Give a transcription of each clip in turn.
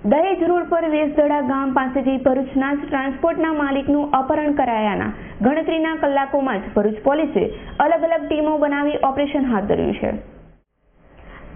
દહેજ રોડ પર વેસદડા ગામ પાસેથી ભરૂચના જ ટ્રાન્સપોર્ટના માલિકનું અપહરણ કરાયાના ગણતરીના કલાકોમાં જ ભરૂચ પોલીસે અલગ અલગ ટીમો બનાવી ઓપરેશન હાથ ધર્યું છે।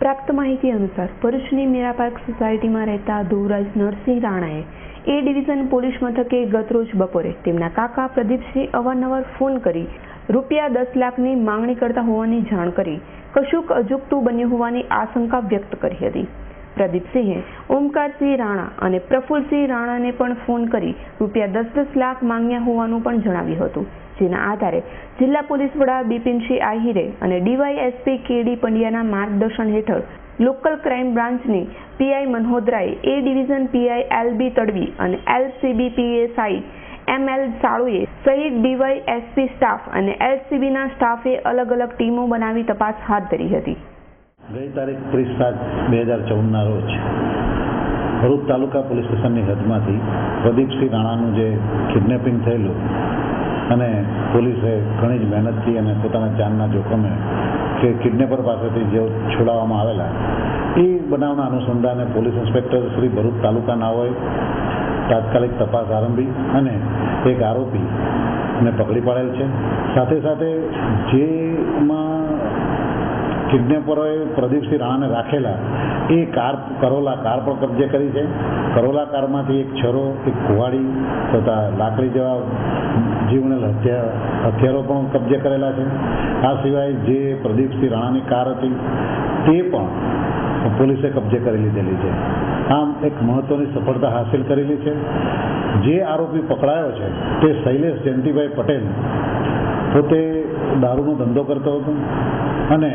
પ્રાપ્ત માહિતી અનુસાર ભરૂચની મીરાપાર્ક સોસાયટીમાં રહેતા ધુવરાજ નરસિંહ રાણાએ એ ડિવિઝન પોલીસ મથકે ગતરોજ બપોરે તેમના કાકા પ્રદીપસિંહ અવારનવાર ફોન કરી રૂપિયા 10 લાખની માંગણી કરતા હોવાની જાણ કરી કશુંક અજુગતું બન્યું હોવાની આશંકા વ્યક્ત કરી હતી। પ્રદીપસિંહે ઓમકારસિંહ રાણા અને પ્રફુલ્લસિંહ રાણાને પણ ફોન કરી રૂપિયા 10 લાખ માંગ્યા હોવાનું પણ જણાવ્યું હતું, જેના આધારે જિલ્લા પોલીસ વડા બિપિનસિંહ આહિરે અને ડીવાયએસપી કેડી પંડ્યાના માર્ગદર્શન હેઠળ લોકલ ક્રાઇમ બ્રાન્ચની પીઆઈ મનહોદરાએ A division PI LB Tadvi અને એલસીબી પીએસઆઈ એમએલ સાળુએ સહિત ડીવાયએસપી સ્ટાફ અને એલસીબીના સ્ટાફે અલગ અલગ ટીમો બનાવી તપાસ હાથ ધરી હતી। ગઈ તારીખ 30/7/2014ના રોજ ભરૂચ તાલુકા પોલીસ સ્ટેશનની હદમાંથી પ્રદીપસિંહ રાણાનું જે કિડનેપિંગ થયેલું અને પોલીસે ઘણી જ મહેનતથી અને પોતાના જાનના જોખમે કે કિડનેપર પાસેથી જે છોડાવવામાં આવેલા એ બનાવના અનુસંધાને પોલીસ ઇન્સ્પેક્ટર શ્રી ભરૂચ તાલુકાનાઓએ તાત્કાલિક તપાસ આરંભી અને એક આરોપીને પકડી પાડેલ છે। સાથે સાથે જેમાં કિડનેપરોએ પ્રદીપસિંહ રાણાને રાખેલા એ કરોલા કાર પણ કબજે કરી છે। કરોલા કારમાંથી એક છરો, એક કુહાડી તથા લાકડી જેવા જીવલેણ હથિયારો પણ કબજે કરેલા છે। આ સિવાય જે પ્રદીપસિંહ રાણાની કાર હતી તે પણ પોલીસે કબજે કરી લીધેલી છે। આમ એક મહત્વની સફળતા હાંસિલ કરેલી છે। જે આરોપી પકડાયો છે તે શૈલેષ જયંતિભાઈ પટેલ પોતે દારૂનો ધંધો કરતો હતો અને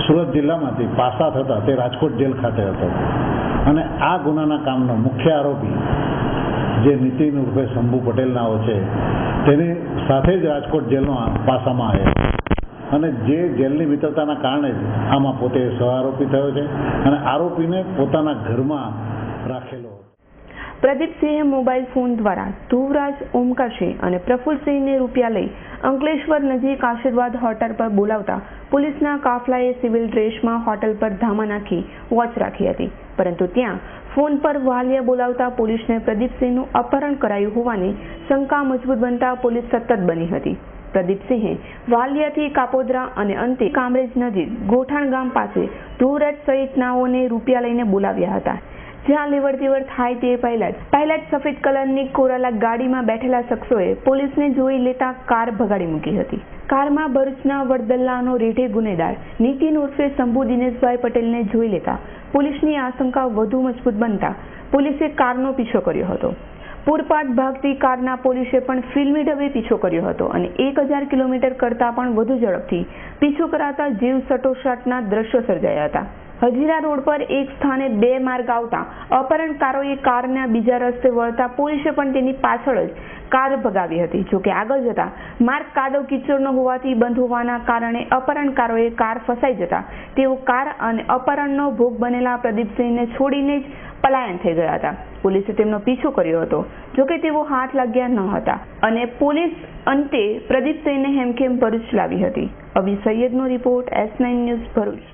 સુરત જિલ્લામાંથી પાસા થતા તે રાજકોટ જેલ ખાતે હતો અને આ ગુનાના કામનો મુખ્ય આરોપી જે નીતિન ઉર્ફે શંભુ પટેલ નાઓ છે તેની સાથે જ રાજકોટ જેલનો પાસામાં આવ્યો અને જે જેલની મિત્રતાના કારણે જ આમાં પોતે સહઆરોપી થયો છે અને આરોપીને પોતાના ઘરમાં રાખેલો હતો। પ્રદીપસિંહે મોબાઈલ ફોન દ્વારા ધુવરાજ, ઓમકારસિંહ અને પ્રફુલ્લસિંહને રૂપિયા લઈ અંકલેશ્વર નજીક આશીર્વાદ હોટલ પર બોલાવતા પોલીસના કાફલાએ સિવિલ ડ્રેસમાં હોટલ પર ધામા નાખી વોચ રાખી હતી, પરંતુ ત્યાં ફોન પર વાલિયા બોલાવતા પોલીસને પ્રદીપસિંહનું અપહરણ કરાયું હોવાની શંકા મજબૂત બનતા પોલીસ સતત બની હતી। પ્રદીપસિંહે વાલિયાથી કાપોદ્રા અને અંતે કામરેજ નજીક ગોઠાણ ગામ પાસે ધુવરાજ સહિતનાઓને રૂપિયા લઈને બોલાવ્યા હતા, જ્યાં લેવડ દેવડ થાય તે પહેલા જ સફેદ કલરની કોરાલા ગાડીમાં બેઠેલા શખ્સોએ પોલીસને જોઈ લેતા કાર ભગાડી મૂકી હતી। કારમાં ભરૂચના વડદલ્લાનો રેઢે ગુનેગાર નીતિન ઉર્ફે શંભુ દિનેશભાઈ પટેલને જોઈ લેતા પોલીસની આશંકા વધુ મજબૂત બનતા પોલીસે કારનો પીછો કર્યો હતો। પૂરપાટ ભાગતી કારના પોલીસે પણ ફિલ્મી ઢબે પીછો કર્યો હતો અને 1000 કિલોમીટર કરતાં પણ વધુ ઝડપથી પીછો કરાતા જીવ સટોસાટના દ્રશ્યો સર્જાયા હતા। હજીરા રોડ પર એક સ્થાને 2 માર્ગ આવતા અપહરણકારોએ કારના બીજા રસ્તે વળતા પોલીસે પણ તેની પાછળ જ કાર ભગાવી હતી। જોકે આગળ જતા માર્ગ કાદવ કીચડનો હોવાથી બંધ હોવાના કારણે અપહરણકારોએ કાર ફસાઈ જતા તેઓ કાર અને અપહરણનો ભોગ બનેલા પ્રદીપસિંહને છોડીને જ પલાયન થઈ ગયા હતા। પોલીસે તેમનો પીછો કર્યો હતો, જોકે તેઓ હાથ લાગ્યા ન હતા અને પોલીસ અંતે પ્રદીપસિંહને હેમખેમ ભરૂચ લાવી હતી। અવી સૈયદનો રિપોર્ટ, S9 ન્યૂઝ ભરૂચ।